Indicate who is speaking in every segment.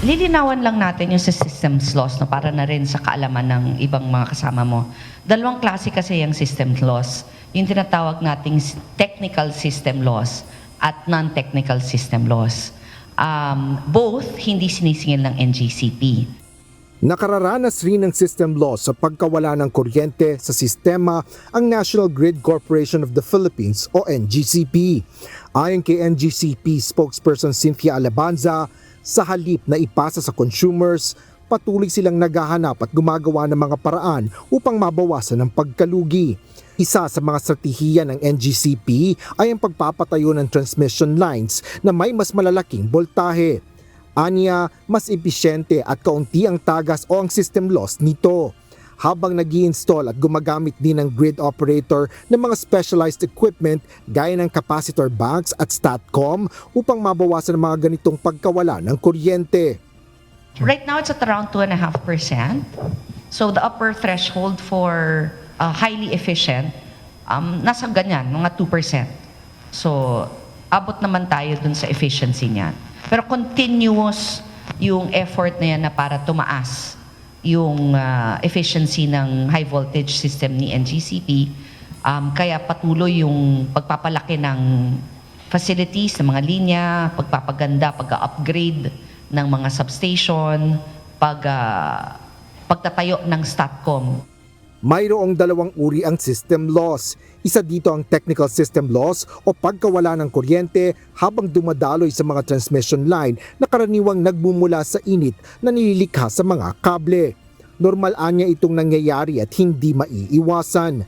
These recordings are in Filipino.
Speaker 1: Lilinawan lang natin yung sa systems laws, no, para na rin sa kaalaman ng ibang mga kasama mo. Dalawang klase kasi yung systems laws. Yung tinatawag nating technical system laws at non-technical system laws. Both hindi sinisingil ng NGCP.
Speaker 2: Nakararanas rin ng system loss sa pagkawala ng kuryente sa sistema ang National Grid Corporation of the Philippines o NGCP. Ayon kay NGCP spokesperson Cynthia Alabanza, sa halip na ipasa sa consumers, patuloy silang naghahanap at gumagawa ng mga paraan upang mabawasan ang pagkalugi. Isa sa mga strategiya ng NGCP ay ang pagpapatayo ng transmission lines na may mas malalaking boltahe. Anya, mas episyente at kaunti ang tagas o ang system loss nito. Habang nag-i-install at gumagamit din ng grid operator ng mga specialized equipment gaya ng capacitor banks at STATCOM upang mabawasan ang mga ganitong pagkawala ng kuryente.
Speaker 1: Right now, it's at around 2.5%. So the upper threshold for highly efficient, nasa ganyan, mga 2%. So abot naman tayo dun sa efficiency niyan. Pero continuous yung effort na yan na para tumaas yung efficiency ng high voltage system ni NGCP. Kaya patuloy yung pagpapalaki ng facilities, ng mga linya, pagpapaganda, pag-upgrade ng mga substation, pagtatayo ng STATCOM.
Speaker 2: Mayroong dalawang uri ang system loss. Isa dito ang technical system loss o pagkawala ng kuryente habang dumadaloy sa mga transmission line na karaniwang nagmumula sa init na nililikha sa mga kable. Normal anya itong nangyayari at hindi maiiwasan.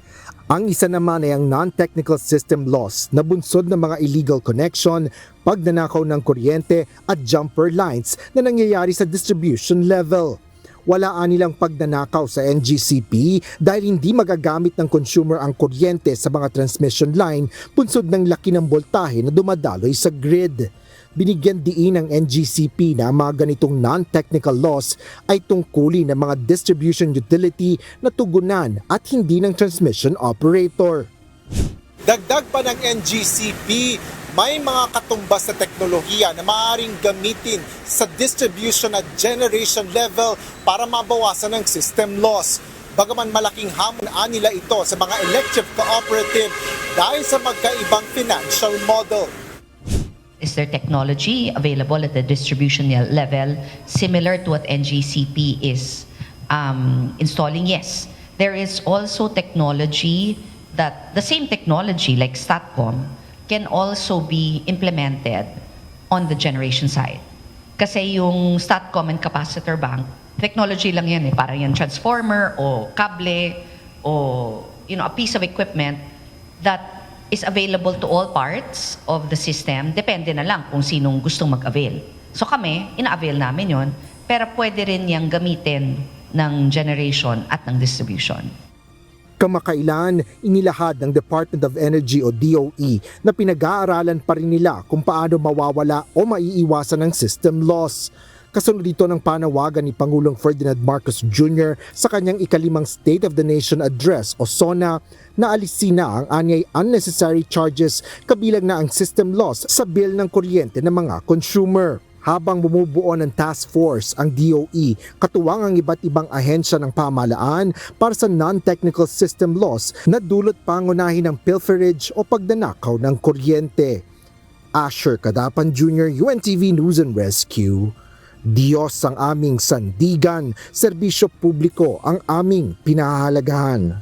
Speaker 2: Ang isa naman ay ang non-technical system loss na bunsod ng mga illegal connection, pagnanakaw ng kuryente at jumper lines na nangyayari sa distribution level. Wala nilang pagnanakaw sa NGCP dahil hindi magagamit ng consumer ang kuryente sa mga transmission line bunsod ng laki ng boltahe na dumadaloy sa grid. Binigyan diin ng NGCP na mga ganitong non-technical loss ay tungkulin ng mga distribution utility na tugunan at hindi ng transmission operator. Dagdag pa ng NGCP, may mga katumbas na teknolohiya na maaaring gamitin sa distribution at generation level para mabawasan ang system loss. Bagaman malaking hamon nila ito sa mga electric cooperative dahil sa magkaibang financial model.
Speaker 1: Is there technology available at the distribution level similar to what NGCP is installing? Yes. There is also technology that the same technology like STATCOM can also be implemented on the generation side. Kasi yung STATCOM and capacitor bank, technology lang yan eh. Parang yan transformer o kable o a piece of equipment that is available to all parts of the system. Depende na lang kung sinong gustong mag-avail. So kami, ina-avail namin yon, pero pwede rin yang gamitin ng generation at ng distribution.
Speaker 2: Kamakailan, inilahad ng Department of Energy o DOE na pinag-aaralan pa rin nila kung paano mawawala o maiiwasan ang system loss. Kasunod dito ng panawagan ni Pangulong Ferdinand Marcos Jr. sa kanyang ikalimang State of the Nation Address o SONA na alisin na ang anyay unnecessary charges kabilang na ang system loss sa bill ng kuryente ng mga consumer. Habang bumubuo ng task force ang DOE, katuwang ang iba't ibang ahensya ng pamahalaan para sa non-technical system loss na dulot pangunahin ng pilferage o pagdanakaw ng kuryente. Asher Cadapan Jr., UNTV News and Rescue. Diyos ang aming sandigan, serbisyo publiko ang aming pinahahalagahan.